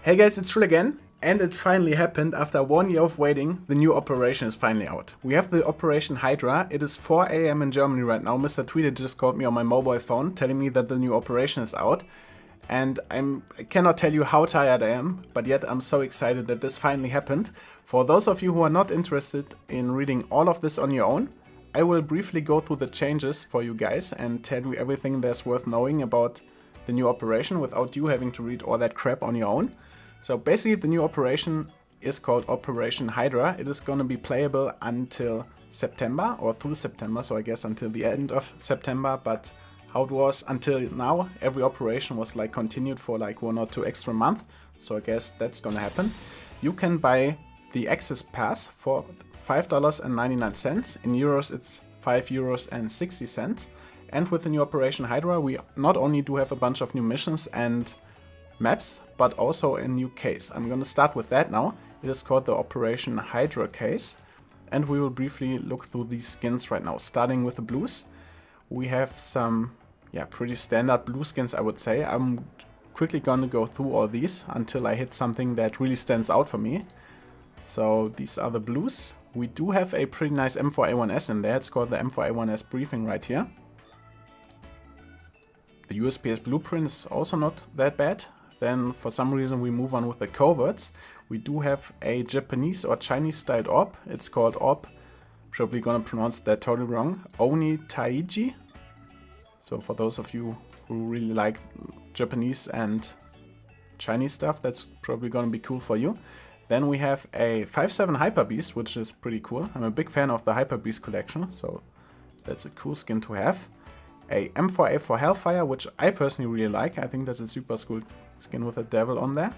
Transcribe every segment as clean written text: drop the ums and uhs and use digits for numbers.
Hey guys, it's Trill again, and it finally happened. After 1 year of waiting, the new operation is finally out. We have the Operation HYDRA. It is 4 AM in Germany right now. Mr. Tweeter just called me on my mobile phone telling me that the new operation is out. And I cannot tell you how tired I am, but yet I'm so excited that this finally happened. For those of you who are not interested in reading all of this on your own, I will briefly go through the changes for you guys and tell you everything there's worth knowing about the new operation without you having to read all that crap on your own. So basically the new operation is called Operation HYDRA. It is going to be playable until September or through September, so I guess until the end of September, but how it was until now, every operation was like continued for like 1 or 2 extra months, so I guess that's gonna happen. You can buy the access pass for $5.99. In euros it's €5.60. And with the new Operation HYDRA we not only do have a bunch of new missions and maps, but also a new case. I'm gonna start with that now. It is called the Operation HYDRA case, and we will briefly look through these skins right now. Starting with the blues, we have some pretty standard blue skins, I would say. I'm quickly gonna go through all these until I hit something that really stands out for me. So these are the blues. We do have a pretty nice M4A1S in there. It's called the M4A1S briefing right here. The USPS blueprint is also not that bad. Then for some reason we move on with the coverts. We do have a Japanese or Chinese styled AWP. It's called AWP, probably gonna pronounce that totally wrong, Oni Taiji. So for those of you who really like Japanese and Chinese stuff, that's probably gonna be cool for you. Then we have a 5.7 Hyper Beast, which is pretty cool. I'm a big fan of the Hyper Beast collection, so that's a cool skin to have. A M4A4 Hellfire, which I personally really like. I think that's a super cool skin with a devil on there.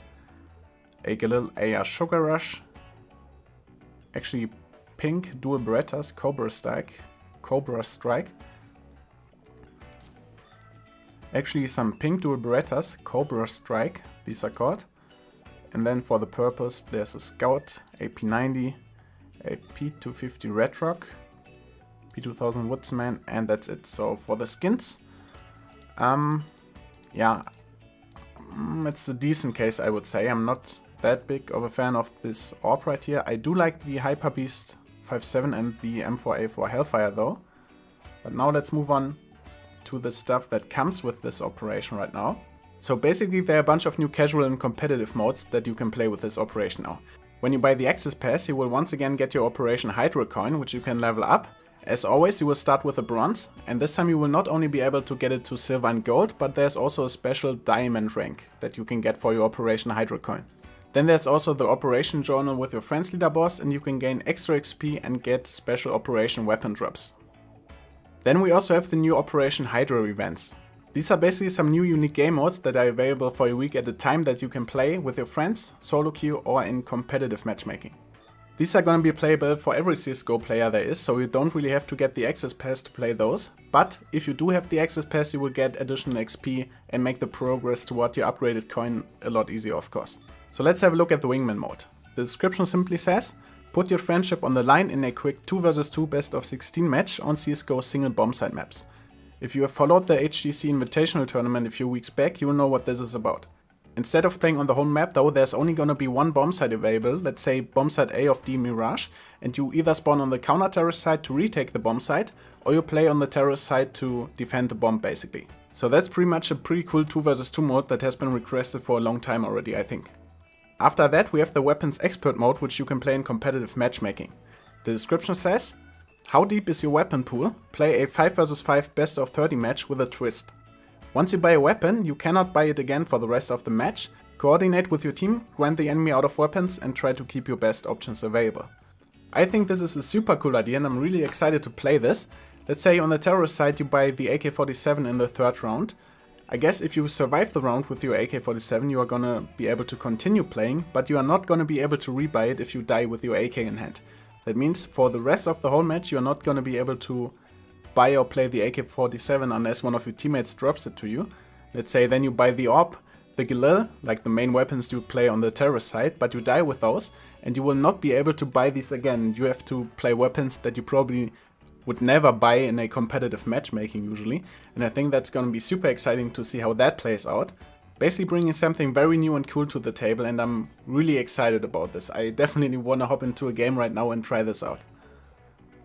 A Galil AR Sugar Rush. Actually pink dual Berettas Cobra Strike. Actually some pink dual Berettas Cobra Strike, these are called. And then for the purpose there's a Scout, a P90, a P250 Red Rock, P2000 Woodsman, and that's it. So for the skins, it's a decent case, I would say. I'm not that big of a fan of this AWP right here. I do like the Hyper Beast 5.7 and the M4A4 Hellfire though. But now let's move on to the stuff that comes with this operation right now. So basically there are a bunch of new casual and competitive modes that you can play with this operation now. When you buy the access pass, you will once again get your Operation HYDRA coin, which you can level up. As always, you will start with a bronze, and this time you will not only be able to get it to silver and gold, but there's also a special diamond rank that you can get for your Operation HYDRA coin. Then there's also the Operation Journal with your friends leaderboard, and you can gain extra XP and get special operation weapon drops. Then we also have the new Operation HYDRA events. These are basically some new unique game modes that are available for a week at a time that you can play with your friends, solo queue, or in competitive matchmaking. These are going to be playable for every CSGO player there is, so you don't really have to get the access pass to play those. But if you do have the access pass, you will get additional XP and make the progress toward your upgraded coin a lot easier, of course. So let's have a look at the Wingman mode. The description simply says, put your friendship on the line in a quick 2 vs 2 best of 16 match on CSGO single bombsite maps. If you have followed the HGC Invitational tournament a few weeks back, you will know what this is about. Instead of playing on the whole map though, there's only gonna be one bomb site available, let's say bomb site A of D Mirage, and you either spawn on the counter-terrorist side to retake the bomb site, or you play on the terrorist side to defend the bomb basically. So that's pretty much a pretty cool 2 vs 2 mode that has been requested for a long time already, I think. After that we have the Weapons Expert mode, which you can play in competitive matchmaking. The description says, how deep is your weapon pool? Play a 5 vs 5 best of 30 match with a twist. Once you buy a weapon, you cannot buy it again for the rest of the match. Coordinate with your team, grind the enemy out of weapons, and try to keep your best options available. I think this is a super cool idea and I'm really excited to play this. Let's say on the terrorist side you buy the AK-47 in the 3rd round. I guess if you survive the round with your AK-47 you are gonna be able to continue playing, but you are not gonna be able to rebuy it if you die with your AK in hand. That means for the rest of the whole match you are not gonna be able to buy or play the AK-47 unless one of your teammates drops it to you. Let's say then you buy the AWP, the Galil, like the main weapons you play on the terrorist side, but you die with those and you will not be able to buy these again. You have to play weapons that you probably would never buy in a competitive matchmaking usually, and I think that's gonna be super exciting to see how that plays out. Basically bringing something very new and cool to the table, and I'm really excited about this. I definitely want to hop into a game right now and try this out.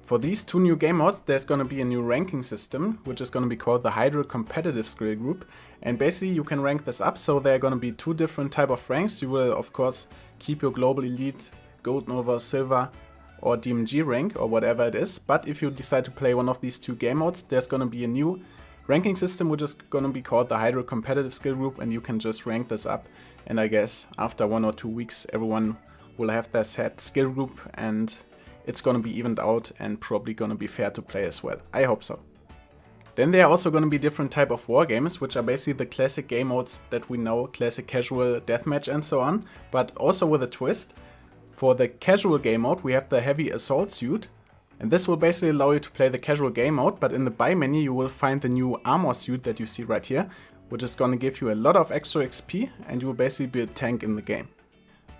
For these 2 new game modes, there's gonna be a new ranking system, which is gonna be called the HYDRA competitive skill group. And basically you can rank this up, so there are gonna be 2 different type of ranks. You will of course keep your global elite, gold, nova, silver or DMG rank or whatever it is. But if you decide to play one of these 2 game modes, there's gonna be a new ranking system, which is gonna be called the HYDRA competitive skill group, and you can just rank this up. And I guess after 1 or 2 weeks, everyone will have their set skill group, and it's gonna be evened out and probably gonna be fair to play as well. I hope so. Then there are also gonna be different type of war games, which are basically the classic game modes that we know, classic casual, deathmatch and so on, but also with a twist. For the casual game mode, we have the heavy assault suit, and this will basically allow you to play the casual game mode, but in the buy menu you will find the new armor suit that you see right here, which is gonna give you a lot of extra XP, and you will basically be a tank in the game.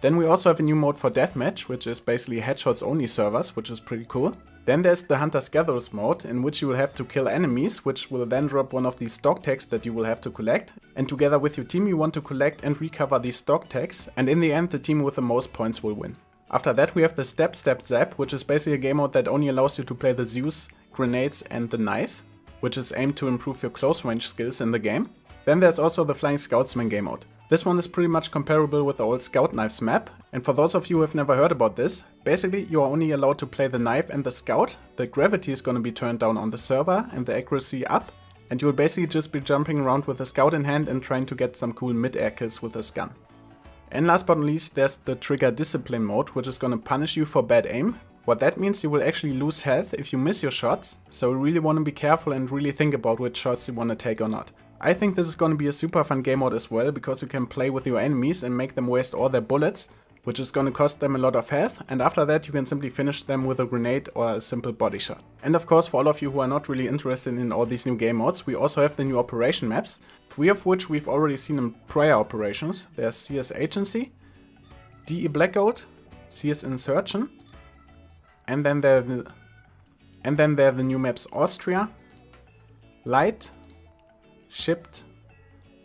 Then we also have a new mode for deathmatch, which is basically headshots only servers, which is pretty cool. Then there's the Hunters Gatherers mode, in which you will have to kill enemies, which will then drop one of these stock tags that you will have to collect. And together with your team you want to collect and recover these stock tags, and in the end the team with the most points will win. After that we have the Step Step Zap, which is basically a game mode that only allows you to play the Zeus, grenades and the knife, which is aimed to improve your close range skills in the game. Then there's also the Flying Scoutsman game mode. This one is pretty much comparable with the old Scout Knives map, and for those of you who have never heard about this, basically you are only allowed to play the knife and the scout, the gravity is gonna be turned down on the server and the accuracy up, and you will basically just be jumping around with a scout in hand and trying to get some cool mid-air kills with this gun. And last but not least, there's the Trigger Discipline mode, which is gonna punish you for bad aim. What that means, you will actually lose health if you miss your shots, so you really want to be careful and really think about which shots you want to take or not. I think this is going to be a super fun game mode as well, because you can play with your enemies and make them waste all their bullets, which is going to cost them a lot of health, and after that you can simply finish them with a grenade or a simple body shot. And of course, for all of you who are not really interested in all these new game modes, we also have the new operation maps, 3 of which we've already seen in prior operations. There's CS Agency, DE Blackout, CS Insurgent, and then there are the new maps Austria, Light, Shipped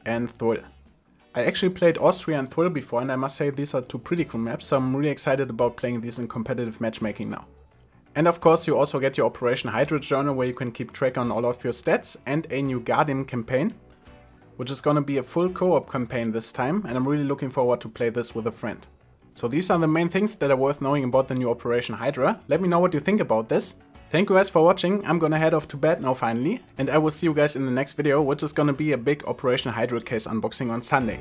and Thul. I actually played Austria and Thul before, and I must say these are 2 pretty cool maps, so I'm really excited about playing these in competitive matchmaking now. And of course you also get your Operation HYDRA journal, where you can keep track on all of your stats, and a new Guardian campaign, which is gonna be a full co-op campaign this time, and I'm really looking forward to play this with a friend. So these are the main things that are worth knowing about the new Operation HYDRA. Let me know what you think about this. Thank you guys for watching. I'm gonna head off to bed now finally, and I will see you guys in the next video, which is gonna be a big Operation HYDRA case unboxing on Sunday.